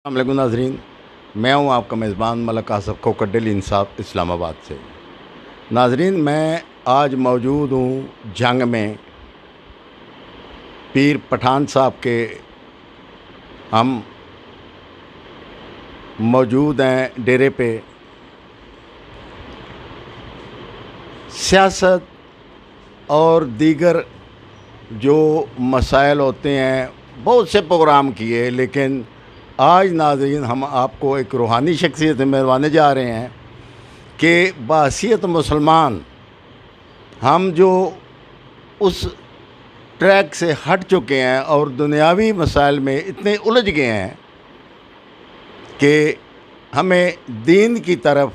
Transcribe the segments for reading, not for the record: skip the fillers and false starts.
السلام علیکم ناظرین، میں ہوں آپ کا میزبان ملک آصف کوکر ڈیلی انصاف اسلام آباد سے۔ ناظرین، میں آج موجود ہوں جنگ میں پیر پٹھان صاحب کے ہم موجود ہیں ڈیرے پہ۔ سیاست اور دیگر جو مسائل ہوتے ہیں بہت سے پروگرام کیے، لیکن آج ناظرین ہم آپ کو ایک روحانی شخصیت ملوانے جا رہے ہیں کہ بحیثیت مسلمان ہم جو اس ٹریک سے ہٹ چکے ہیں اور دنیاوی مسائل میں اتنے الجھ گئے ہیں کہ ہمیں دین کی طرف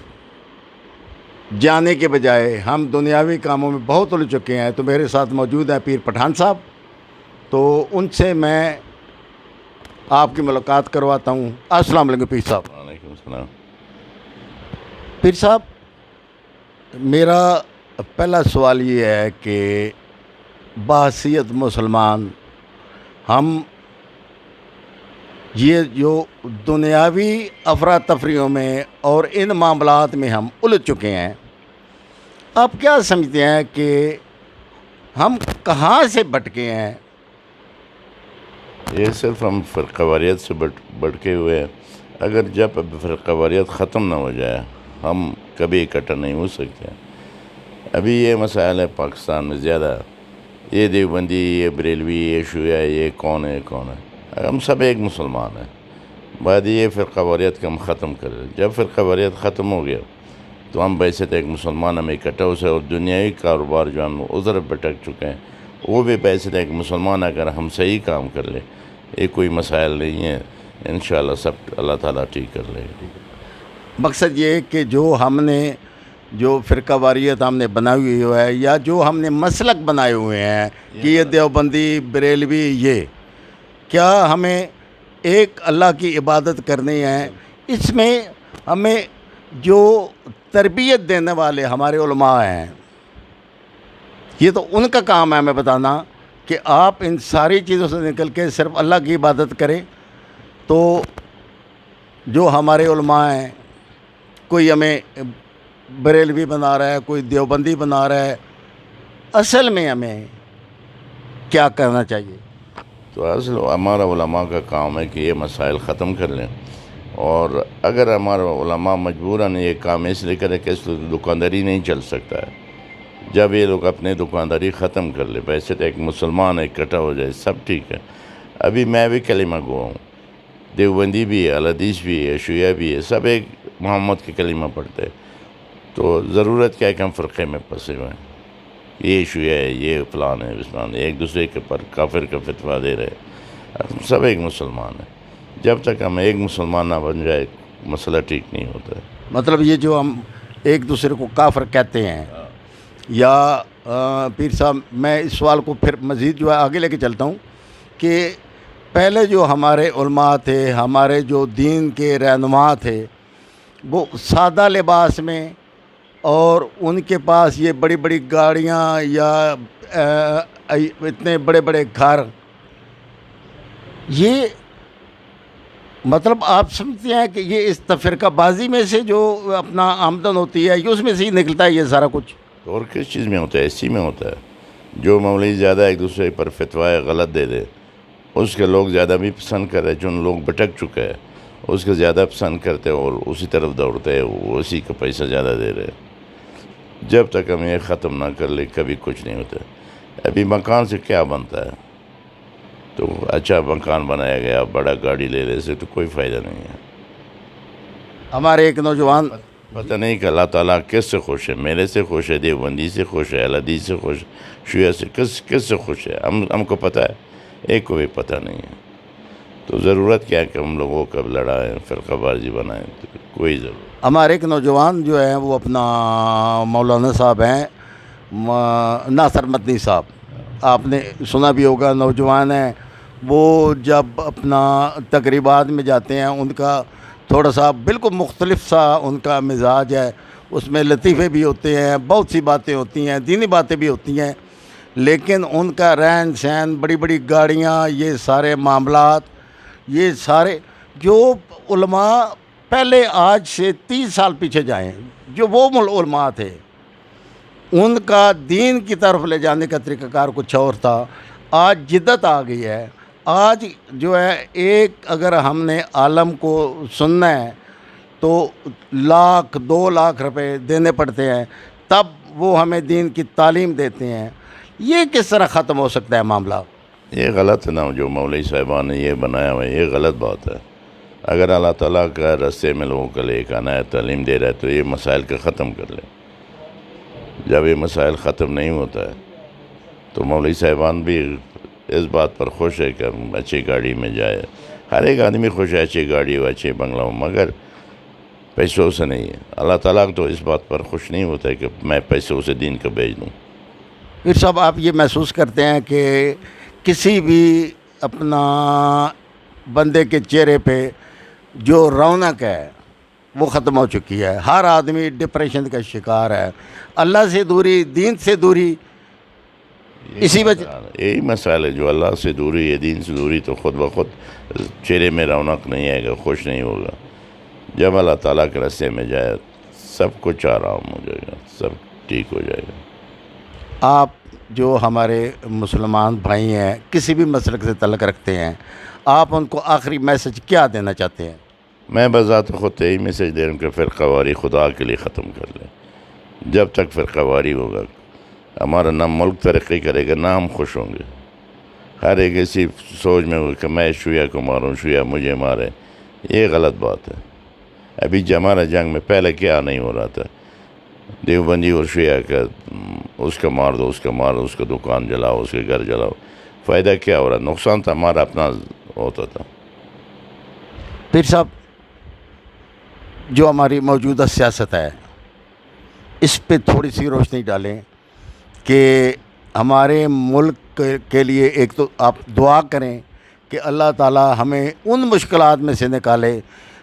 جانے کے بجائے ہم دنیاوی کاموں میں بہت الجھ چکے ہیں۔ تو میرے ساتھ موجود ہیں پیر پٹھان صاحب، تو ان سے میں آپ کی ملاقات کرواتا ہوں۔ السلام علیکم پیر صاحب۔ وعلیکم السلام۔ پیر صاحب، میرا پہلا سوال یہ ہے کہ بحیثیت مسلمان ہم یہ جو دنیاوی افراتفریوں میں اور ان معاملات میں ہم الجھ چکے ہیں، آپ کیا سمجھتے ہیں کہ ہم کہاں سے بھٹکے ہیں؟ یہ صرف ہم فرقہ واریت سے بھٹکے ہوئے ہیں۔ اگر جب فرقہ واریت ختم نہ ہو جائے ہم کبھی اکٹھا نہیں ہو سکتے۔ ابھی یہ مسائل ہے پاکستان میں زیادہ، یہ دیوبندی، یہ بریلوی، یہ شیعہ، یہ کون ہے کون ہے، ہم سب ایک مسلمان ہیں۔ بعد یہ فرقہ واریت کا ہم ختم کریں۔ جب فرقہ واریت ختم ہو گیا تو ہم بحیثیت ایک مسلمان ہمیں اکٹھا ہو سکے، اور دنیاوی کاروبار جو ہم ادھر بھٹک چکے ہیں وہ بھی بحیثیت ایک مسلمان اگر ہم صحیح کام کر لیں، یہ کوئی مسائل نہیں ہے، انشاءاللہ سب اللہ تعالیٰ ٹھیک کر لے گا۔ مقصد یہ کہ جو ہم نے جو فرقہ واریت ہم نے بنائی ہوئی ہے، یا جو ہم نے مسلک بنائے ہوئے ہیں کہ یہ دیوبندی، بریلوی، یہ کیا ہمیں ایک اللہ کی عبادت کرنی ہے، اس میں ہمیں جو تربیت دینے والے ہمارے علماء ہیں، یہ تو ان کا کام ہے ہمیں بتانا کہ آپ ان ساری چیزوں سے نکل کے صرف اللہ کی عبادت کریں۔ تو جو ہمارے علماء ہیں، کوئی ہمیں بریلوی بنا رہا ہے، کوئی دیوبندی بنا رہا ہے، اصل میں ہمیں کیا کرنا چاہیے؟ تو اصل ہمارا علماء کا کام ہے کہ یہ مسائل ختم کر لیں، اور اگر ہمارا علماء مجبوراً یہ کام اس لیے کرے کہ اس لیے دکانداری نہیں چل سکتا ہے، جب یہ لوگ اپنے دکانداری ختم کر لیں، ویسے تو ایک مسلمان اکٹھا ہو جائے سب ٹھیک ہے۔ ابھی میں بھی کلمہ گو ہوں، دیوبندی بھی ہے، الحدیث بھی ہے، شیعہ بھی ہے، سب ایک محمد کے کلمہ پڑھتے ہیں۔ تو ضرورت کیا ہے کہ ہم فرقے میں پھنسے ہوئے ہیں، یہ شیعہ ہے، یہ فلان ہے، فلان ہے، ایک دوسرے کے پر کافر کا فتویٰ دے رہے ہیں۔ ہم سب ایک مسلمان ہیں، جب تک ہم ایک مسلمان نہ بن جائے مسئلہ ٹھیک نہیں ہوتا ہے۔ مطلب یہ جو ہم ایک دوسرے کو کافر کہتے ہیں، یا پیر صاحب میں اس سوال کو پھر مزید جو ہے آگے لے کے چلتا ہوں کہ پہلے جو ہمارے علماء تھے، ہمارے جو دین کے رہنما تھے، وہ سادہ لباس میں، اور ان کے پاس یہ بڑی بڑی گاڑیاں یا اتنے بڑے بڑے گھر، یہ مطلب آپ سمجھتے ہیں کہ یہ اس فرقہ بازی میں سے جو اپنا آمدن ہوتی ہے، یہ اس میں سے ہی نکلتا ہے یہ سارا کچھ؟ اور کس چیز میں ہوتا ہے؟ اسی میں ہوتا ہے۔ جو مولوی زیادہ ایک دوسرے پر فتویٰ غلط دے دے، اس کے لوگ زیادہ بھی پسند کرے، جو لوگ بھٹک چکے ہیں اس کے زیادہ پسند کرتے اور اسی طرف دوڑتے ہیں، وہ اسی کا پیسہ زیادہ دے رہے ہیں۔ جب تک ہم یہ ختم نہ کر لیں کبھی کچھ نہیں ہوتا۔ ابھی مکان سے کیا بنتا ہے؟ تو اچھا مکان بنایا گیا، بڑا گاڑی لے لے سے تو کوئی فائدہ نہیں ہے۔ ہمارے ایک نوجوان، پتہ نہیں کہ اللہ تعالیٰ کس سے خوش ہے، میرے سے خوش ہے، دیوبندی سے خوش ہے، الحدیث سے خوش ہے، شیعہ سے، کس سے خوش ہے؟ ہم کو پتہ ہے؟ ایک کو بھی پتہ نہیں ہے۔ تو ضرورت کیا ہے کہ ہم لوگوں کو لڑائیں، فرقہ بازی بنائیں؟ تو کوئی ضرورت۔ ہمارے ایک نوجوان جو ہیں وہ اپنا مولانا صاحب ہیں، ناصر مدنی صاحب، آپ نے سنا بھی ہوگا، نوجوان ہیں، وہ جب اپنا تقریبات میں جاتے ہیں ان کا تھوڑا سا بالکل مختلف سا ان کا مزاج ہے، اس میں لطیفے بھی ہوتے ہیں، بہت سی باتیں ہوتی ہیں، دینی باتیں بھی ہوتی ہیں، لیکن ان کا رہن سہن، بڑی بڑی گاڑیاں، یہ سارے معاملات، یہ سارے جو علماء پہلے آج سے 30 سال پیچھے جائیں، جو وہ علماء تھے، ان کا دین کی طرف لے جانے کا طریقہ کار کچھ اور تھا۔ آج جدت آ گئی ہے۔ آج جو ہے ایک اگر ہم نے عالم کو سننا ہے تو 1,00,000 2 لاکھ روپے دینے پڑتے ہیں، تب وہ ہمیں دین کی تعلیم دیتے ہیں۔ یہ کس طرح ختم ہو سکتا ہے معاملہ؟ یہ غلط ہے نا، جو مولوی صاحبان نے یہ بنایا ہوا ہے، یہ غلط بات ہے۔ اگر اللہ تعالیٰ کا رستے میں لوگوں کو لے کے آنا ہے، تعلیم دے رہا ہے، تو یہ مسائل کا ختم کر لے۔ جب یہ مسائل ختم نہیں ہوتا ہے تو مولوی صاحبان بھی اس بات پر خوش ہے کہ ہم اچھی گاڑی میں جائے۔ ہر ایک آدمی خوش ہے اچھی گاڑی ہو، اچھے بنگلہ ہو، مگر پیسوں سے نہیں ہے۔ اللہ تعالیٰ تو اس بات پر خوش نہیں ہوتا ہے کہ میں پیسوں سے دین کو بیچ دوں۔ پھر صاحب آپ یہ محسوس کرتے ہیں کہ کسی بھی اپنا بندے کے چہرے پہ جو رونق ہے وہ ختم ہو چکی ہے؟ ہر آدمی ڈپریشن کا شکار ہے، اللہ سے دوری، دین سے دوری، اسی وجہ یہی مسائل ہے، جو اللہ سے دوری ہے، دین سے دوری، تو خود بخود چہرے میں رونق نہیں آئے گا، خوش نہیں ہوگا۔ جب اللہ تعالیٰ کے راستے میں جائے سب کچھ آرام ہو جائے گا، سب ٹھیک ہو جائے گا۔ آپ جو ہمارے مسلمان بھائی ہیں، کسی بھی مسلک سے تعلق رکھتے ہیں، آپ ان کو آخری میسج کیا دینا چاہتے ہیں؟ میں بذات خود یہی میسج دے رہا ہوں کہ فرقہ واری خدا کے لیے ختم کر لیں۔ جب تک فرقہ واری ہوگا ہمارا نہ ملک ترقی کرے گا، نہ ہم خوش ہوں گے۔ ہر ایک ایسی سوچ میں ہوگا کہ میں شیعہ کو ماروں، شیعہ مجھے مارے، یہ غلط بات ہے۔ ابھی ہمارا جنگ میں پہلے کیا نہیں ہو رہا تھا، دیوبندی اور شیعہ کا، اس کا مار دو، اس کا مار دو، اس کا دکان جلاؤ، اس کے گھر جلاؤ، فائدہ کیا ہو رہا؟ نقصان تو ہمارا اپنا ہوتا تھا۔ پھر صاحب جو ہماری موجودہ سیاست ہے اس پہ تھوڑی سی روشنی ڈالیں کہ ہمارے ملک کے لیے ایک تو آپ دعا کریں کہ اللہ تعالی ہمیں ان مشکلات میں سے نکالے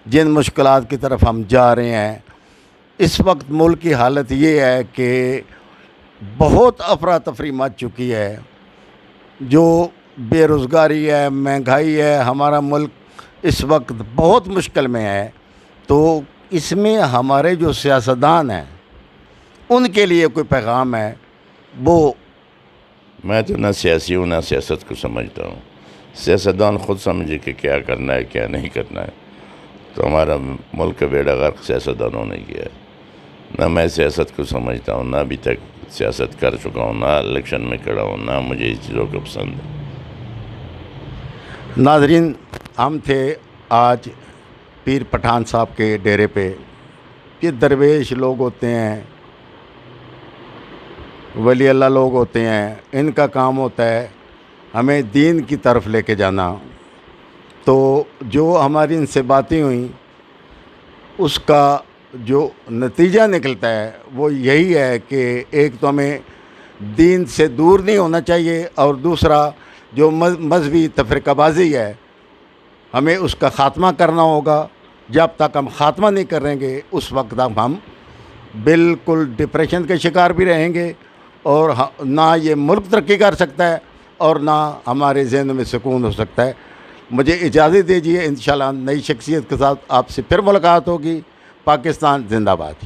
جن مشکلات کی طرف ہم جا رہے ہیں۔ اس وقت ملک کی حالت یہ ہے کہ بہت افراتفری مچ چکی ہے، جو بے روزگاری ہے، مہنگائی ہے، ہمارا ملک اس وقت بہت مشکل میں ہے۔ تو اس میں ہمارے جو سیاستدان ہیں ان کے لیے کوئی پیغام ہے؟ وہ میں تو نہ سیاسی ہوں نہ سیاست کو سمجھتا ہوں، سیاستدان خود سمجھے کہ کیا کرنا ہے کیا نہیں کرنا ہے۔ تو ہمارا ملک کا بیڑا غرق سیاستدانوں نے کیا ہے۔ نہ میں سیاست کو سمجھتا ہوں، نہ ابھی تک سیاست کر چکا ہوں، نہ الیکشن میں کھڑا ہوں، نہ مجھے اس چیزوں کو پسند ہے۔ ناظرین، ہم تھے آج پیر پٹھان صاحب کے ڈیرے پہ۔ یہ درویش لوگ ہوتے ہیں، ولی اللہ لوگ ہوتے ہیں، ان کا کام ہوتا ہے ہمیں دین کی طرف لے کے جانا۔ تو جو ہماری ان سے باتیں ہوئیں اس کا جو نتیجہ نکلتا ہے وہ یہی ہے کہ ایک تو ہمیں دین سے دور نہیں ہونا چاہیے، اور دوسرا جو مذہبی تفرقہ بازی ہے ہمیں اس کا خاتمہ کرنا ہوگا۔ جب تک ہم خاتمہ نہیں کریں گے اس وقت تک ہم بالکل ڈپریشن کے شکار بھی رہیں گے، اور نہ یہ ملک ترقی کر سکتا ہے اور نہ ہمارے ذہن میں سکون ہو سکتا ہے۔ مجھے اجازت دیجیے، انشاءاللہ نئی شخصیت کے ساتھ آپ سے پھر ملاقات ہوگی۔ پاکستان زندہ باد۔